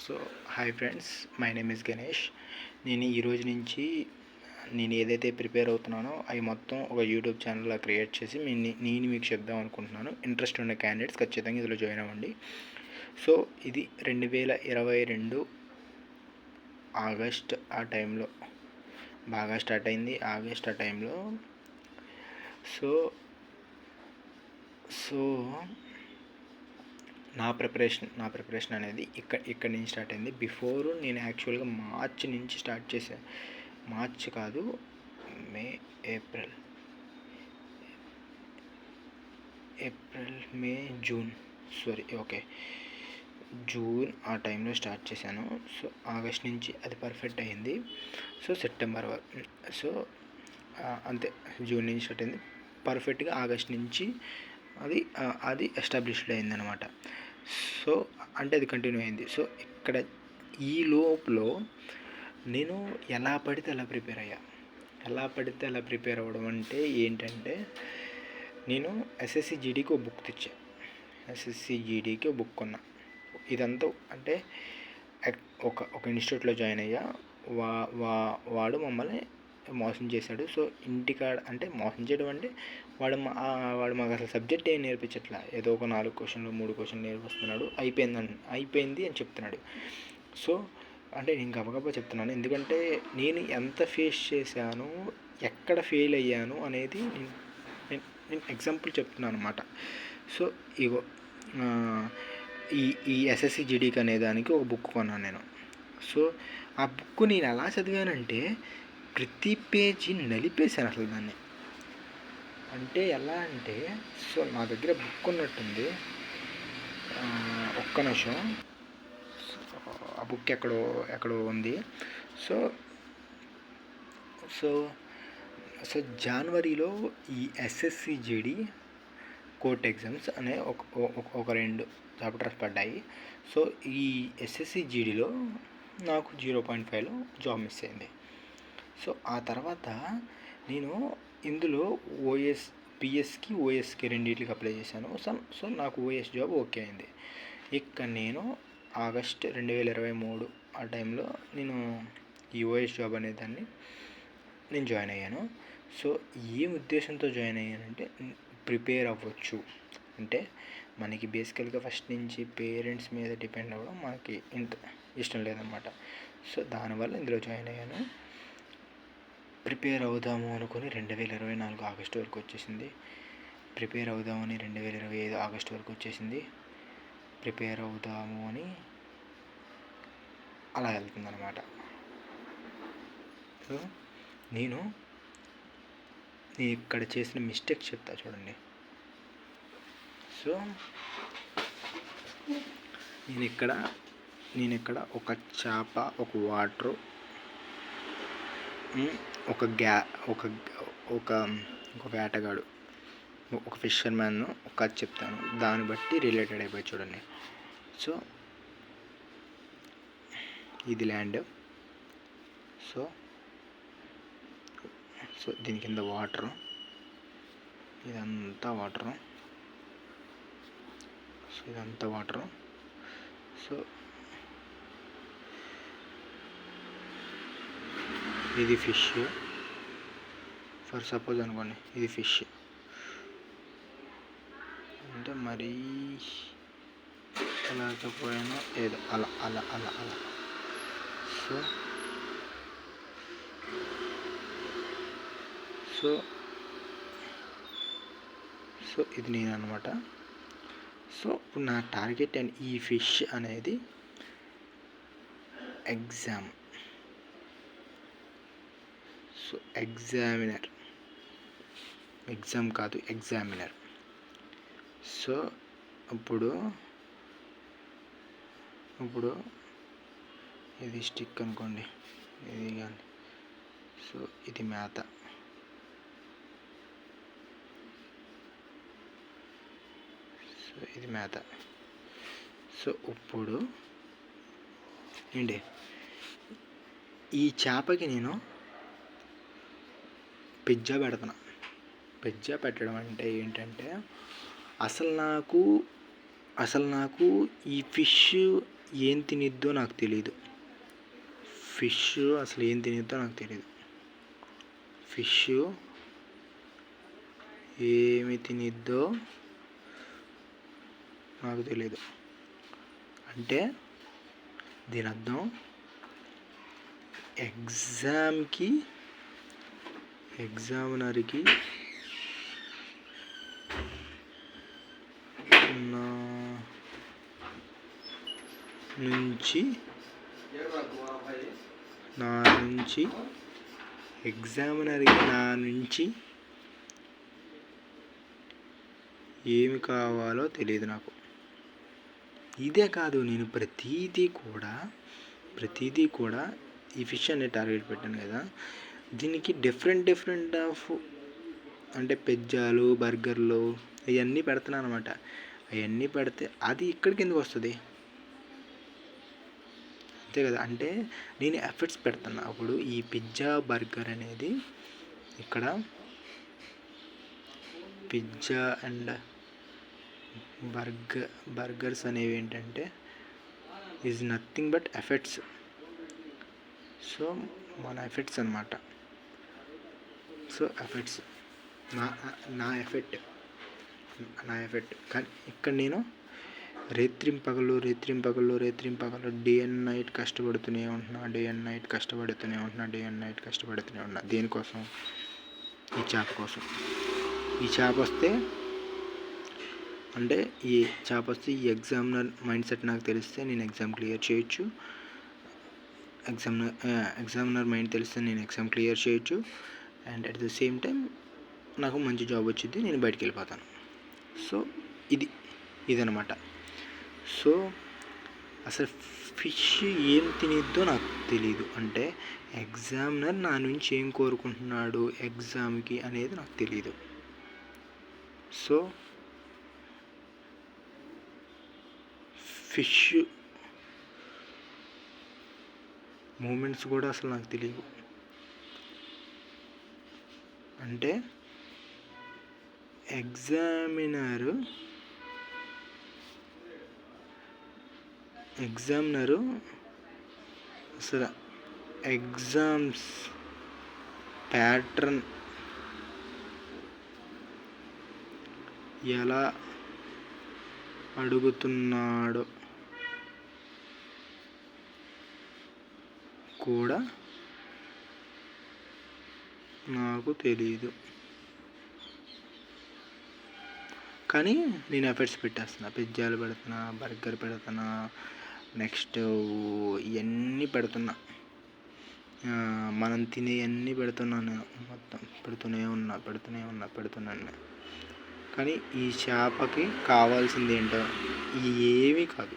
So hi friends, my name is Ganesh. నేను ఈరోజు నుంచి నేను ఏదైతే ప్రిపేర్ అవుతున్నానో అవి మొత్తం ఒక యూట్యూబ్ ఛానల్లో క్రియేట్ చేసి నేను మీకు చెప్దాం అనుకుంటున్నాను. ఇంట్రెస్ట్ ఉన్న క్యాండిడేట్స్ ఖచ్చితంగా ఇందులో జాయిన్ అవ్వండి. సో ఇది 2022 ఆగస్ట్ ఆ టైంలో బాగా స్టార్ట్ అయింది. ఆగస్ట్ ఆ టైంలో సో సో నా ప్రిపరేషన్ అనేది ఇక్కడ నుంచి స్టార్ట్ అయింది. బిఫోర్ నేను యాక్చువల్గా మార్చ్ నుంచి స్టార్ట్ చేశాను. మార్చ్ కాదు, ఏప్రిల్, మే, జూన్, జూన్ ఆ టైంలో స్టార్ట్ చేశాను. సో ఆగస్ట్ నుంచి అది పర్ఫెక్ట్ అయింది. సో సెప్టెంబర్ వరకు, సో అంతే, జూన్ నుంచి స్టార్ట్ అయింది పర్ఫెక్ట్గా. ఆగస్ట్ నుంచి అది ఎస్టాబ్లిష్డ్ అయిందనమాట. సో అంటే అది కంటిన్యూ అయింది. సో ఇక్కడ ఈ లోపల నేను ఎలా పడితే అలా ప్రిపేర్ అవ్వడం అంటే ఏంటంటే, నేను ఎస్ఎస్సి జీడీకి ఒక బుక్ తెచ్చా. ఎస్ఎస్సి జీడీకి ఒక బుక్ కొన్నా. ఇదంతా అంటే ఒక ఇన్స్టిట్యూట్లో జాయిన్ అయ్యా. వాడు మమ్మల్ని మోసం చేశాడు. సో ఇంటికాడ అంటే మోసం చేయడం అంటే వాడు మాకు అసలు సబ్జెక్ట్ ఏం నేర్పించట్లా. ఏదో ఒక 4 క్వశ్చన్లు 3 క్వశ్చన్లు నేర్పిస్తున్నాడు. అయిపోయింది అని చెప్తున్నాడు. సో అంటే నేను గబగబా చెప్తున్నాను, ఎందుకంటే నేను ఎంత ఫేస్ చేశాను, ఎక్కడ ఫెయిల్ అయ్యాను అనేది నేను ఎగ్జాంపుల్ చెప్తున్నాను అనమాట. సో ఇగో ఈ ఎస్ఎస్సి జీడీకి అనే దానికి ఒక బుక్ కొన్నాను నేను. సో ఆ బుక్ నేను ఎలా చదివానంటే ప్రతి పేజీ నలిపేశాను అసలు దాన్ని. అంటే ఎలా అంటే, సో నా దగ్గర బుక్ ఉన్నట్టుంది, ఒక్క నిమిషం, ఆ బుక్ ఎక్కడో ఉంది. సో సో సో జనవరిలో ఈ ఎస్ఎస్సి జీడీ కోర్ట్ ఎగ్జామ్స్ అనే ఒక 2 చాప్టర్స్ పడ్డాయి. సో ఈ ఎస్ఎస్సి జీడీలో నాకు 0.5లో జాబ్ మిస్ అయింది. సో ఆ తర్వాత నేను ఇందులో పిఎస్కి ఓఎస్కి రెండింటికి అప్లై చేశాను. సో నాకు ఓఎస్ జాబ్ ఓకే అయింది. ఇక్కడ నేను ఆగస్ట్ 2023 ఆ టైంలో నేను ఈ ఓఎస్ జాబ్ అనే దాన్ని నేను జాయిన్ అయ్యాను. సో ఏ ఉద్దేశంతో జాయిన్ అయ్యానంటే, ప్రిపేర్ అవ్వచ్చు అంటే మనకి బేసికల్గా ఫస్ట్ నుంచి పేరెంట్స్ మీద డిపెండ్ అవ్వడం మనకి ఇంత ఇష్టం లేదన్నమాట. సో దానివల్ల ఇందులో జాయిన్ అయ్యాను. ప్రిపేర్ అవుదాము అనుకుని 2024 ఆగస్టు వరకు వచ్చేసింది. ప్రిపేర్ అవుదామని 2025 ఆగస్టు వరకు వచ్చేసింది. ప్రిపేర్ అవుదాము అని అలా వెళ్తుందన్నమాట. సో నేను ఇక్కడ చేసిన మిస్టేక్ చెప్తా చూడండి. సో నేను ఇక్కడ ఒక చేప, ఒక వాటరు, ఒక వేటగాడు, ఒక ఫిషర్మ్యాన్ ఒక కథ చెప్తాను, దాన్ని బట్టి రిలేటెడ్ అయిపోయి చూడండి. సో ఇది ల్యాండ్. సో దీని కింద వాటరు, ఇదంతా వాటరు. సో ఇది ఫిష్. ఫర్ సపోజ్ అనుకోండి, ఇది ఫిష్ అంటే మరీ లేకపోయినా ఏదో అలా. సో ఇది నేను అనమాట. సో ఇప్పుడు నా టార్గెట్ అండ్ ఈ ఫిష్ అనేది ఎగ్జామ్. సో ఎగ్జామ్ కాదు, ఎగ్జామినర్. సో ఇప్పుడు ఇది స్టిక్ అనుకోండి, ఇది కానీ. సో ఇది మేత. సో ఇప్పుడు ఏంటి, ఈ చేపకి నేను పిజ్జా పెడుతున్నా. పిజ్జా పెట్టడం అంటే ఏంటంటే, అసలు నాకు ఈ ఫిష్ ఏం తినిద్దో నాకు తెలియదు. ఫిష్ అసలు ఏం తినిద్దో నాకు తెలియదు. ఫిష్ ఏమి తినిద్దో నాకు తెలియదు. అంటే దీని అర్థం ఎగ్జామినర్కి నా నుంచి ఎగ్జామినర్కి నా నుంచి ఏమి కావాలో తెలియదు నాకు. ఇదే కాదు, నేను ప్రతిదీ కూడా ఈ ఫిష్ అనే టార్గెట్ పెట్టాను కదా, దీనికి డిఫరెంట్ ఆఫ్ అంటే పిజ్జాలు, బర్గర్లు ఇవన్నీ పెడుతున్నాను అనమాట. అవన్నీ పెడితే అది ఇక్కడికి ఎందుకు వస్తుంది? అంతే కదా. అంటే నేను ఎఫర్ట్స్ పెడుతున్నా. అప్పుడు ఈ పిజ్జా, బర్గర్ అనేది ఇక్కడ పిజ్జా అండ్ బర్గర్స్ అనేవి ఏంటంటే is nothing but effects. So మన ఎఫెక్ట్స్ అన్నమాట. సో ఎఫెక్ట్స్ నా ఎఫెక్ట్. కానీ ఇక్కడ నేను రేత్రింపగలు డే అండ్ నైట్ కష్టపడుతూనే ఉంటున్నా. దేనికోసం? ఈ చేప కోసం. ఈ చేప వస్తే ఈ ఎగ్జామినర్ మైండ్ సెట్ నాకు తెలిస్తే నేను ఎగ్జామ్ క్లియర్ చేయొచ్చు. ఎగ్జామినర్ మైండ్ తెలిస్తే నేను ఎగ్జామ్ క్లియర్ చేయొచ్చు. And at the same time నాకు మంచి జాబ్ వచ్చింది, నేను బయటికి వెళ్ళిపోతాను. సో ఇదనమాట. సో అసలు ఫిష్ ఏం తినిద్దో నాకు తెలీదు. అంటే ఎగ్జామినర్ నా నుంచి ఏం కోరుకుంటున్నాడు ఎగ్జామ్కి అనేది నాకు తెలీదు. సో ఫిష్ మూమెంట్స్ కూడా అసలు నాకు తెలియవు. అంటే ఎగ్జామినరు అసలు ఎగ్జామ్స్ ప్యాటర్న్ ఎలా అడుగుతున్నాడో కూడా నాకు తెలీదు. కానీ నేను ఎఫర్ట్స్ పెట్టేస్తున్నా. పిజ్జాలు పెడుతున్నా, బర్గర్ పెడుతున్నా, నెక్స్ట్ ఇవన్నీ పెడుతున్నా. మనం తినేవన్నీ పెడుతున్నాను. మొత్తం పెడుతూనే ఉన్నా. కానీ ఈ చేపకి కావాల్సింది ఏంటో ఏమీ కాదు.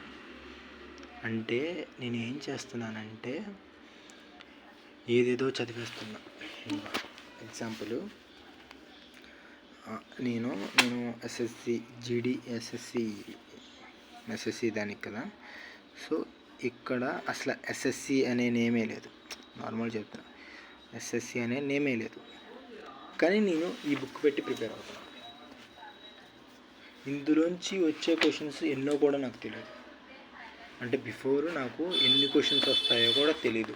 అంటే నేను ఏం చేస్తున్నానంటే ఏదేదో చదివేస్తున్నా. ఎగ్జాంపుల్, నేను ఎస్ఎస్సి జీడి ఎస్ఎస్సి దానికి కదా. సో ఇక్కడ అసలు ఎస్ఎస్సి అనే నేమే లేదు. నార్మల్ చెప్తున్నా, ఎస్ఎస్సి అనే నేమే లేదు. కానీ నేను ఈ బుక్ పెట్టి ప్రిపేర్ అవుతాను. ఇందులోంచి వచ్చే క్వశ్చన్స్ ఎన్నో కూడా నాకు తెలియదు. అంటే బిఫోర్ నాకు ఎన్ని క్వశ్చన్స్ వస్తాయో కూడా తెలీదు.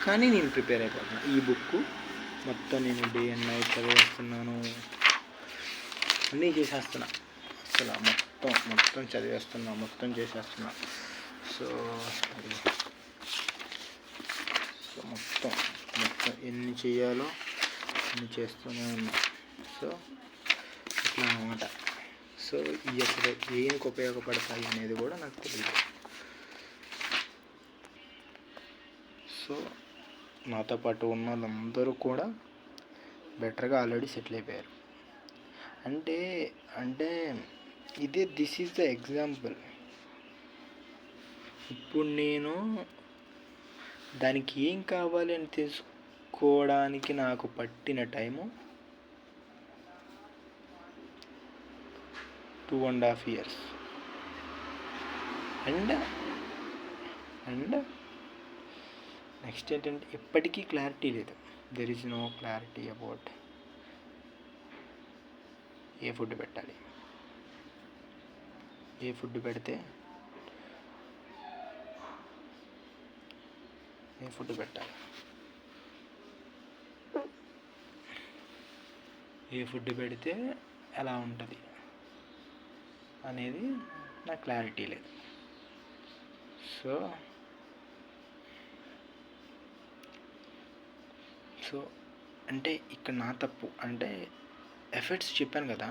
కానీ నేను ప్రిపేర్ అయిపోతున్నాను. ఈ బుక్ మొత్తం నేను డే అండ్ నైట్ చదివేస్తున్నాను, అన్నీ చేసేస్తున్నా. అసలు మొత్తం చదివేస్తున్నా, మొత్తం చేసేస్తున్నా. సో మొత్తం ఎన్ని చేయాలో అన్ని చేస్తూనే ఉన్నా. సో ఇట్లా అన్నమాట. సో ఈ అసలు ఏనికి ఉపయోగపడతాయి అనేది కూడా నాకు తెలియదు. సో నాతో పాటు ఉన్న వాళ్ళందరూ కూడా బెటర్గా ఆల్రెడీ సెటిల్ అయిపోయారు. అంటే దిస్ ఈజ్ ద ఎగ్జాంపుల్. ఇప్పుడు నేను దానికి ఏం కావాలి అని తెలుసుకోవడానికి నాకు పట్టిన టైము 2.5 years. అండ్ నెక్స్ట్ ఏంటంటే ఎప్పటికీ క్లారిటీ లేదు. There is no clarity about ఏ ఫుడ్ పెట్టాలి. ఏ ఫుడ్ పెట్టాలి, ఏ ఫుడ్ పెడితే ఎలా ఉంటుంది అనేది నాకు క్లారిటీ లేదు. సో అంటే ఇక్కడ నా తప్పు అంటే ఎఫర్ట్స్ చెప్పాను కదా.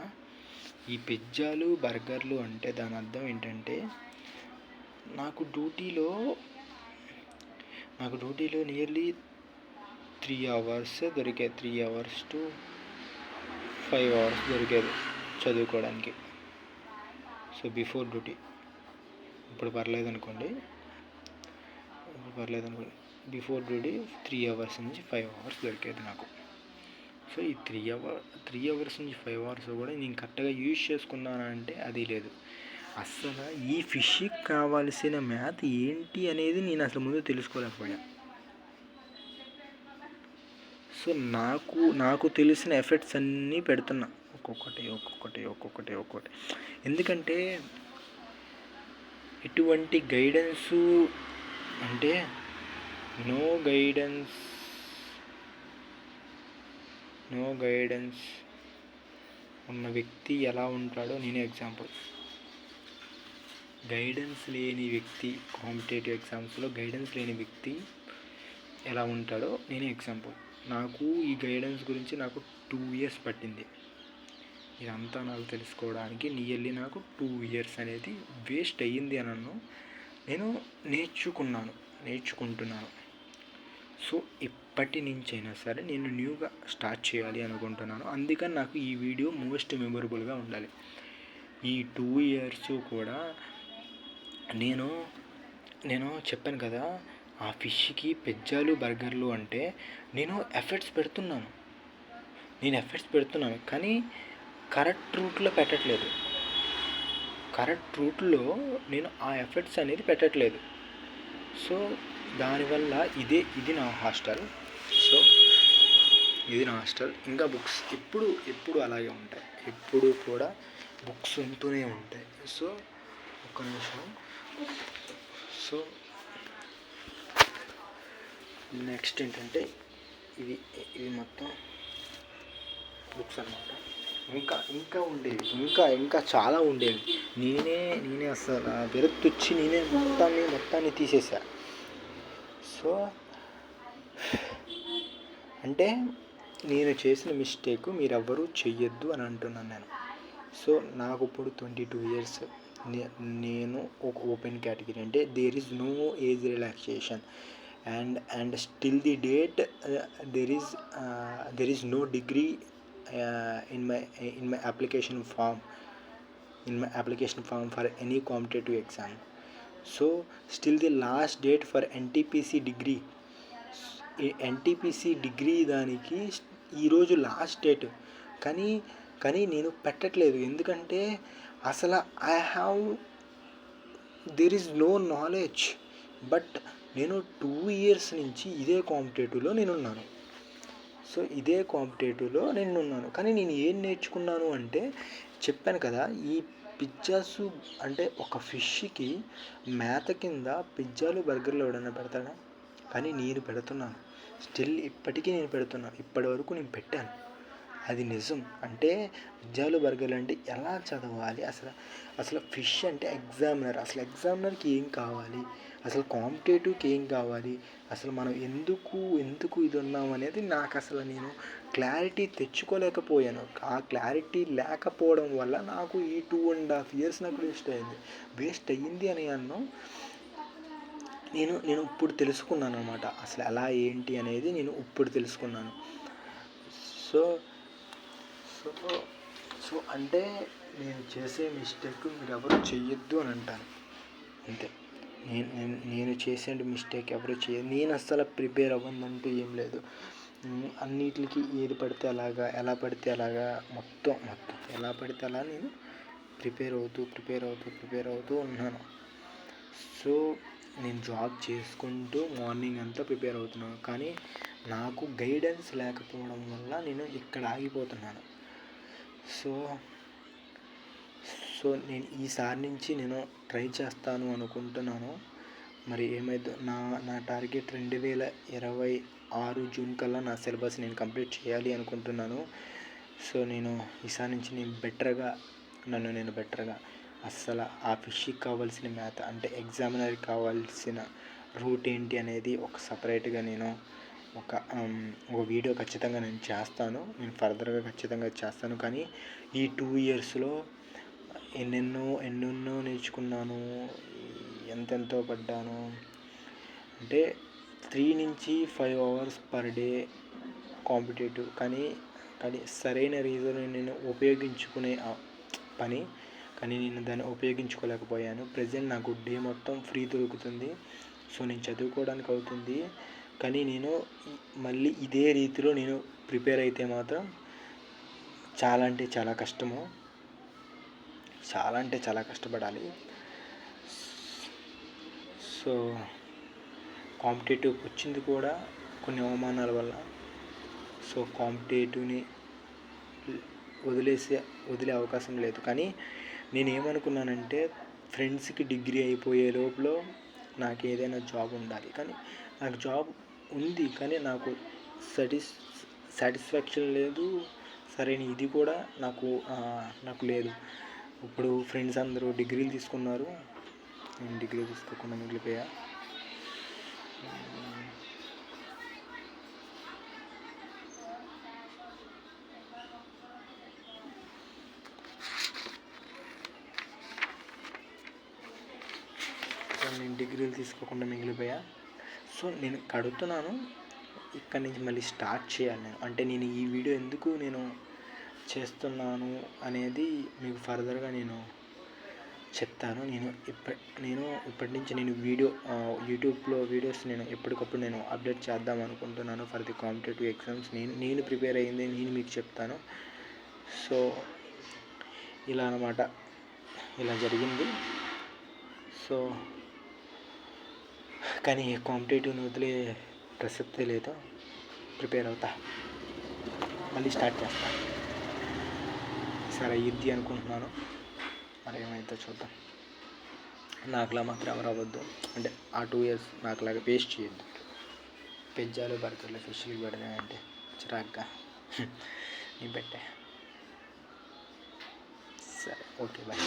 ఈ పిజ్జాలు బర్గర్లు అంటే దాని అర్థం ఏంటంటే నాకు డ్యూటీలో నియర్లీ 3 hours దొరికేది, 3 hours to 5 hours దొరికేది చదువుకోవడానికి. సో బిఫోర్ డ్యూటీ, ఇప్పుడు పర్లేదు అనుకోండి, బిఫోర్ డ్యూటీ 3 hours నుంచి 5 hours దొరికేది నాకు. సో ఈ 3 hours నుంచి 5 hours కూడా నేను కరెక్ట్గా యూజ్ చేసుకున్నానంటే అది లేదు. అసలు ఈ ఫిష్కి కావాల్సిన మ్యాథ్ ఏంటి అనేది నేను అసలు ముందు తెలుసుకోలేకపోయా. సో నాకు తెలిసిన ఎఫర్ట్స్ అన్నీ పెడుతున్నా, ఒక్కొక్కటి. ఎందుకంటే ఎటువంటి గైడెన్సు అంటే నో గైడెన్స్ ఉన్న వ్యక్తి ఎలా ఉంటాడో నేనే ఎగ్జాంపుల్. గైడెన్స్ లేని వ్యక్తి, కాంపిటేటివ్ ఎగ్జామ్స్లో గైడెన్స్ లేని వ్యక్తి ఎలా ఉంటాడో నేనే ఎగ్జాంపుల్. నాకు ఈ గైడెన్స్ గురించి నాకు 2 years పట్టింది. ఇదంతా నాకు తెలుసుకోవడానికి నియర్లీ నాకు 2 years అనేది వేస్ట్ అయ్యింది అని నేను నేర్చుకుంటున్నాను. సో ఇప్పటి నుంచైనా సరే నేను న్యూగా స్టార్ట్ చేయాలి అనుకుంటున్నాను. అందుకని నాకు ఈ వీడియో మోస్ట్ మెమొరబుల్గా ఉండాలి. ఈ 2 years కూడా నేను చెప్పాను కదా, ఆ ఫిష్కి పిజ్జాలు బర్గర్లు అంటే నేను ఎఫర్ట్స్ పెడుతున్నాను కానీ కరెక్ట్ రూట్లో పెట్టట్లేదు. కరెక్ట్ రూట్లో నేను ఆ ఎఫర్ట్స్ అనేది పెట్టట్లేదు. సో దానివల్ల ఇది నా హాస్టల్. సో ఇది నా హాస్టల్. ఇంకా బుక్స్ ఎప్పుడు అలాగే ఉంటాయి, ఎప్పుడు కూడా బుక్స్ ఉంటూనే ఉంటాయి. సో ఒక్క నిమిషం. సో నెక్స్ట్ ఏంటంటే ఇవి మొత్తం బుక్స్ అన్నమాట. ఇంకా ఉండేవి, ఇంకా చాలా ఉండేవి. నేనే అసలు విరక్తి వచ్చి నేనే మొత్తాన్ని తీసేసా. సో అంటే నేను చేసిన మిస్టేక్ మీరెవ్వరూ చెయ్యొద్దు అని అంటున్నాను నేను. సో నాకు ఇప్పుడు 22 years. నేను ఒక ఓపెన్ కేటగిరీ, అంటే there is no age relaxation and still the date there is no degree in my application form for any competitive exam. So still the last date for NTPC degree, దానికి ఈరోజు last date. కానీ నేను పెట్టట్లేదు. ఎందుకంటే అసలు there is no knowledge. But నేను 2 years నుంచి ఇదే కాంపిటేటివ్లో నేనున్నాను. కానీ నేను ఏం నేర్చుకున్నాను అంటే చెప్పాను కదా, ఈ పిజ్జాస్ అంటే ఒక ఫిష్కి మేత కింద పిజ్జాలు బర్గర్లు ఎవడన్నా పెడతాడా? కానీ నేను పెడుతున్నాను. స్టిల్ ఇప్పటికీ నేను పెడుతున్నాను. ఇప్పటి వరకు నేను పెట్టాను. అది నిజం. అంటే పిజ్జాలు బర్గర్లు అంటే ఎలా చదవాలి, అసలు ఫిష్ అంటే ఎగ్జామినర్కి ఏం కావాలి, అసలు కాంపిటేటివ్కి ఏం కావాలి, అసలు మనం ఎందుకు ఇది ఉన్నాం అనేది నాకు అసలు నేను క్లారిటీ తెచ్చుకోలేకపోయాను. ఆ క్లారిటీ లేకపోవడం వల్ల నాకు ఈ 2.5 years నాకు వేస్ట్ అయ్యింది అని నేను ఇప్పుడు తెలుసుకున్నాను అనమాట. అసలు ఎలా ఏంటి అనేది నేను ఇప్పుడు తెలుసుకున్నాను. సో అంటే నేను చేసే మిస్టేక్ మీరు ఎవరు చెయ్యొద్దు అని అంటాను అంతే. నేను చేసే మిస్టేక్ ఎవరు చేయదు. నేను అస్సలు ప్రిపేర్ అవ్వదంటూ ఏం లేదు. అన్నిటికి ఏది పడితే అలాగా, ఎలా పడితే అలాగా మొత్తం ఎలా పడితే అలా నేను ప్రిపేర్ అవుతూ ఉన్నాను. సో నేను జాబ్ చేసుకుంటూ మార్నింగ్ అంతా ప్రిపేర్ అవుతున్నాను. కానీ నాకు గైడెన్స్ లేకపోవడం వల్ల నేను ఇక్కడ ఆగిపోతున్నాను. సో నేను ఈసారి నుంచి నేను ట్రై చేస్తాను అనుకుంటున్నాను. మరి ఏమైందో నా నా టార్గెట్ 2026 జూన్ కల్లా నా సిలబస్ నేను కంప్లీట్ చేయాలి అనుకుంటున్నాను. సో నేను ఈసారి నుంచి నేను బెటర్గా అస్సలు ఆ ఫిష్కి కావాల్సిన మ్యాథ్ అంటే ఎగ్జామినర్కి కావాల్సిన రూట్ ఏంటి అనేది ఒక సపరేట్గా నేను ఒక వీడియో ఖచ్చితంగా నేను చేస్తాను. నేను ఫర్దర్గా ఖచ్చితంగా చేస్తాను. కానీ ఈ 2 ఇయర్స్లో ఎన్నెన్నో నేర్చుకున్నాను, ఎంతెంతో పడ్డాను. అంటే 3 నుంచి 5 అవర్స్ పర్ డే కాంపిటేటివ్. కానీ సరైన రీజన్ నేను ఉపయోగించుకునే పని, కానీ నేను దాన్ని ఉపయోగించుకోలేకపోయాను. ప్రెజెంట్ నాకు డే మొత్తం ఫ్రీ దొరుకుతుంది. సో నేను చదువుకోవడానికి అవుతుంది. కానీ నేను మళ్ళీ ఇదే రీతిలో నేను ప్రిపేర్ అయితే మాత్రం చాలా అంటే చాలా కష్టము. చాలా అంటే చాలా కష్టపడాలి. సో కాంపిటేటివ్ వచ్చింది కూడా కొన్ని అవమానాల వల్ల. సో కాంపిటేటివ్ని వదిలే అవకాశం లేదు. కానీ నేను ఏమనుకున్నానంటే ఫ్రెండ్స్కి డిగ్రీ అయిపోయే లోపల నాకు ఏదైనా జాబ్ ఉండాలి. కానీ నాకు జాబ్ ఉంది, కానీ నాకు సాటిస్ఫాక్షన్ లేదు. సరైన ఇది కూడా నాకు లేదు. ఇప్పుడు ఫ్రెండ్స్ అందరూ డిగ్రీలు తీసుకున్నారు, నేను డిగ్రీ తీసుకోకుండా మిగిలిపోయా. సో నేను కడుగుతున్నాను, ఇక్కడి నుంచి మళ్ళీ స్టార్ట్ చేయాలి నేను. అంటే నేను ఈ వీడియో ఎందుకు నేను చేస్తున్నాను అనేది మీకు ఫర్దర్గా నేను చెప్తాను. నేను ఇప్పటి నుంచి నేను యూట్యూబ్లో వీడియోస్ నేను ఎప్పటికప్పుడు నేను అప్డేట్ చేద్దాం అనుకుంటున్నాను ఫర్ ది కాంపిటేటివ్ ఎగ్జామ్స్. నేను ప్రిపేర్ అయ్యింది నేను మీకు చెప్తాను. సో ఇలా అన్నమాట, ఇలా జరిగింది. సో కానీ కాంపిటేటివ్ని వదిలే ప్రసక్తే లేదు. ప్రిపేర్ అవుతా, మళ్ళీ స్టార్ట్ చేస్తా. సరే అయ్యిద్ది అనుకుంటున్నాను, మరి ఏమైతే చూద్దాం. నాకులా మాత్రం ఎవరు అవ్వద్దు. అంటే ఆ 2 ఇయర్స్ నాకులాగా వేస్ట్ చేయొద్దు. పిజ్జాలు బర్గర్లు ఫిష్లు పెడతానంటే చిరాగ్గా నేను పెట్టే. సరే, ఓకే, బాయ్.